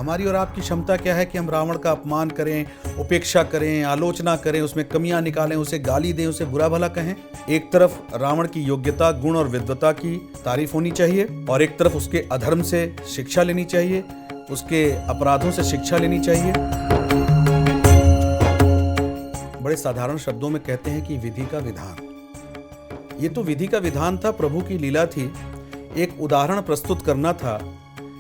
हमारी और आपकी क्षमता क्या है कि हम रावण का अपमान करें, उपेक्षा करें, आलोचना करें, उसमें कमियां निकालें, उसे गाली दें, उसे बुरा भला कहें। एक तरफ रावण की योग्यता, गुण और विद्वता की तारीफ होनी चाहिए और एक तरफ उसके अधर्म से शिक्षा लेनी चाहिए, उसके अपराधों से शिक्षा लेनी चाहिए। बड़े साधारण शब्दों में कहते हैं कि विधि का विधान। ये तो विधि का विधान था, प्रभु की लीला थी, एक उदाहरण प्रस्तुत करना था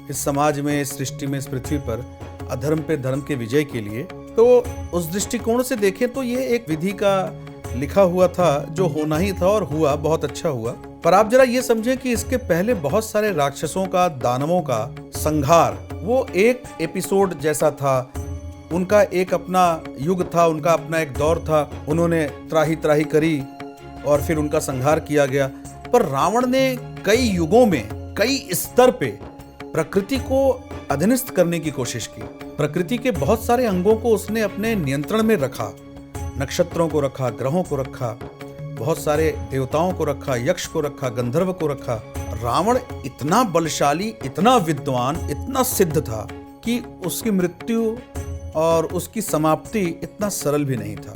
इस समाज में, इस सृष्टि में, इस पृथ्वी पर अधर्म पे धर्म के विजय के लिए। तो उस दृष्टिकोण से देखें तो ये एक विधि का लिखा हुआ था जो होना ही था और हुआ, बहुत अच्छा हुआ। पर आप जरा ये समझें कि इसके पहले बहुत सारे राक्षसों का, दानवों का संहार वो एक एपिसोड जैसा था। उनका एक अपना युग था, उनका अपना एक दौर था, उन्होंने त्राही त्राही करी और फिर उनका संहार किया गया। पर रावण ने कई युगों में, कई स्तर पे प्रकृति को अधीनस्थ करने की कोशिश की। प्रकृति के बहुत सारे अंगों को उसने अपने नियंत्रण में रखा, नक्षत्रों को रखा, ग्रहों को रखा, बहुत सारे देवताओं को रखा, यक्ष को रखा, गंधर्व को रखा। रावण इतना बलशाली, इतना विद्वान, इतना सिद्ध था कि उसकी मृत्यु और उसकी समाप्ति इतना सरल भी नहीं था,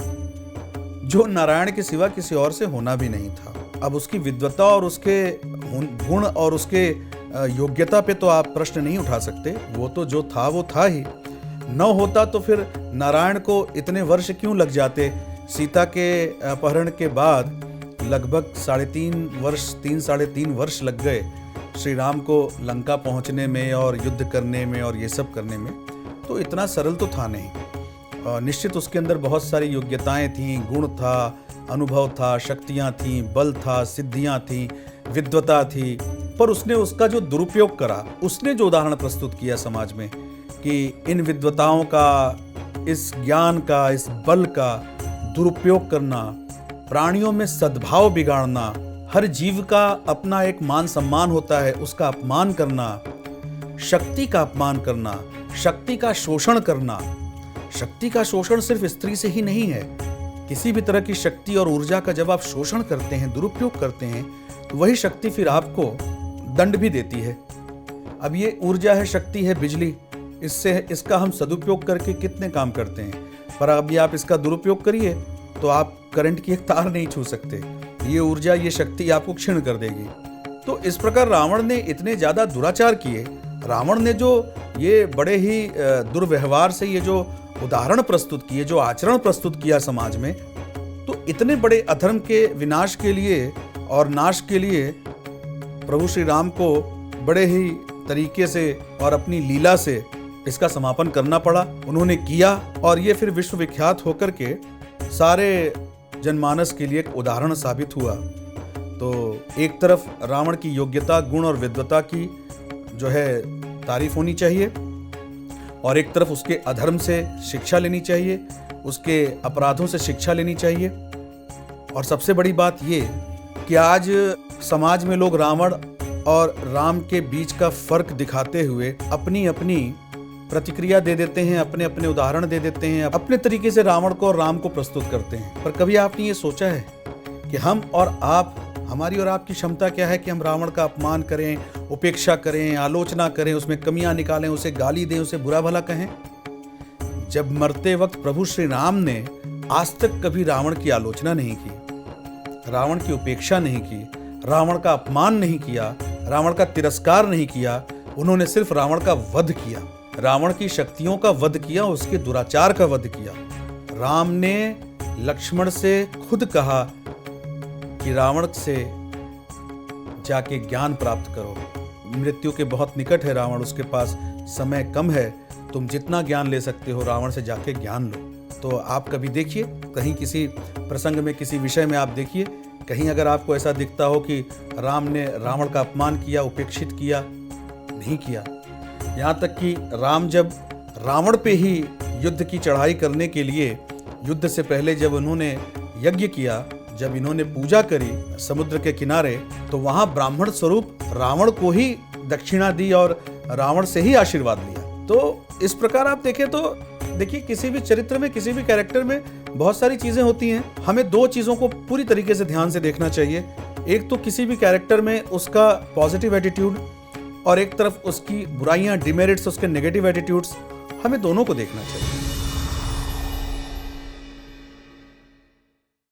जो नारायण के सिवा किसी और से होना भी नहीं था। अब उसकी विद्वता और उसके गुण और उसके योग्यता पे तो आप प्रश्न नहीं उठा सकते, वो तो जो था वो था ही। न होता तो फिर नारायण को इतने वर्ष क्यों लग जाते। सीता के अपहरण के बाद लगभग 3.5 वर्ष लग गए श्री राम को लंका पहुंचने में और युद्ध करने में और ये सब करने में। तो इतना सरल तो था नहीं। निश्चित उसके अंदर बहुत सारी योग्यताएं थीं, गुण था, अनुभव था, शक्तियां थीं, बल था, सिद्धियां थीं, विद्वता थी। पर उसने उसका जो दुरुपयोग करा, उसने जो उदाहरण प्रस्तुत किया समाज में कि इन विद्वताओं का, इस ज्ञान का, इस बल का दुरुपयोग करना, प्राणियों में सद्भाव बिगाड़ना, हर जीव का अपना एक मान सम्मान होता है, उसका अपमान करना, शक्ति का अपमान करना, शक्ति का शोषण करना। शक्ति का शोषण सिर्फ स्त्री से ही नहीं है, किसी भी तरह की शक्ति और ऊर्जा का जब आप शोषण करते हैं, दुरुपयोग करते हैं, तो वही शक्ति फिर आपको दंड भी देती है। अब ये ऊर्जा है, शक्ति है, बिजली, इसका हम सदुपयोग करके कितने काम करते हैं। पर अभी आप इसका दुरुपयोग करिए तो आप करंट की एक तार नहीं छू सकते। ये ऊर्जा, ये शक्ति आपको क्षीण कर देगी। तो इस प्रकार रावण ने इतने ज्यादा दुराचार किए, रावण ने जो ये बड़े ही दुर्व्यवहार से ये जो उदाहरण प्रस्तुत किए, जो आचरण प्रस्तुत किया समाज में, तो इतने बड़े अधर्म के विनाश के लिए और नाश के लिए प्रभु श्री राम को बड़े ही तरीके से और अपनी लीला से इसका समापन करना पड़ा। उन्होंने किया और ये फिर विश्व विख्यात होकर के सारे जनमानस के लिए एक उदाहरण साबित हुआ। तो एक तरफ रावण की योग्यता, गुण और विद्वता की जो है तारीफ होनी चाहिए और एक तरफ उसके अधर्म से शिक्षा लेनी चाहिए, उसके अपराधों से शिक्षा लेनी चाहिए। और सबसे बड़ी बात ये कि आज समाज में लोग रावण और राम के बीच का फर्क दिखाते हुए अपनी अपनी प्रतिक्रिया दे देते हैं, अपने अपने उदाहरण दे देते हैं, अपने तरीके से रावण को और राम को प्रस्तुत करते हैं। पर कभी आपने ये सोचा है कि हम और आप, हमारी और आपकी क्षमता क्या है कि हम रावण का अपमान करें, उपेक्षा करें, आलोचना करें, उसमें कमियां निकालें, उसे गाली दें, उसे बुरा भला कहें। जब मरते वक्त प्रभु श्री राम ने आज तक कभी रावण की आलोचना नहीं की, रावण की उपेक्षा नहीं की, रावण का अपमान नहीं किया, रावण का तिरस्कार नहीं किया। उन्होंने सिर्फ रावण का वध किया, रावण की शक्तियों का वध किया, उसके दुराचार का वध किया। राम ने लक्ष्मण से खुद कहा कि रावण से जाके ज्ञान प्राप्त करो, मृत्यु के बहुत निकट है रावण, उसके पास समय कम है, तुम जितना ज्ञान ले सकते हो रावण से जाके ज्ञान लो। तो आप कभी देखिए, कहीं किसी प्रसंग में, किसी विषय में आप देखिए, कहीं अगर आपको ऐसा दिखता हो कि राम ने रावण का अपमान किया, उपेक्षित किया, नहीं किया। यहाँ तक कि राम जब रावण पे ही युद्ध की चढ़ाई करने के लिए, युद्ध से पहले जब उन्होंने यज्ञ किया, जब इन्होंने पूजा करी समुद्र के किनारे, तो वहां ब्राह्मण स्वरूप रावण को ही दक्षिणा दी और रावण से ही आशीर्वाद लिया। तो इस प्रकार आप देखें तो देखिए, किसी भी चरित्र में, किसी भी कैरेक्टर में बहुत सारी चीजें होती हैं। हमें दो चीजों को पूरी तरीके से ध्यान से देखना चाहिए। एक तो किसी भी कैरेक्टर में उसका पॉजिटिव एटीट्यूड और एक तरफ उसकी बुराइयां, डिमेरिट्स, उसके नेगेटिव एटीट्यूड्स, हमें दोनों को देखना चाहिए।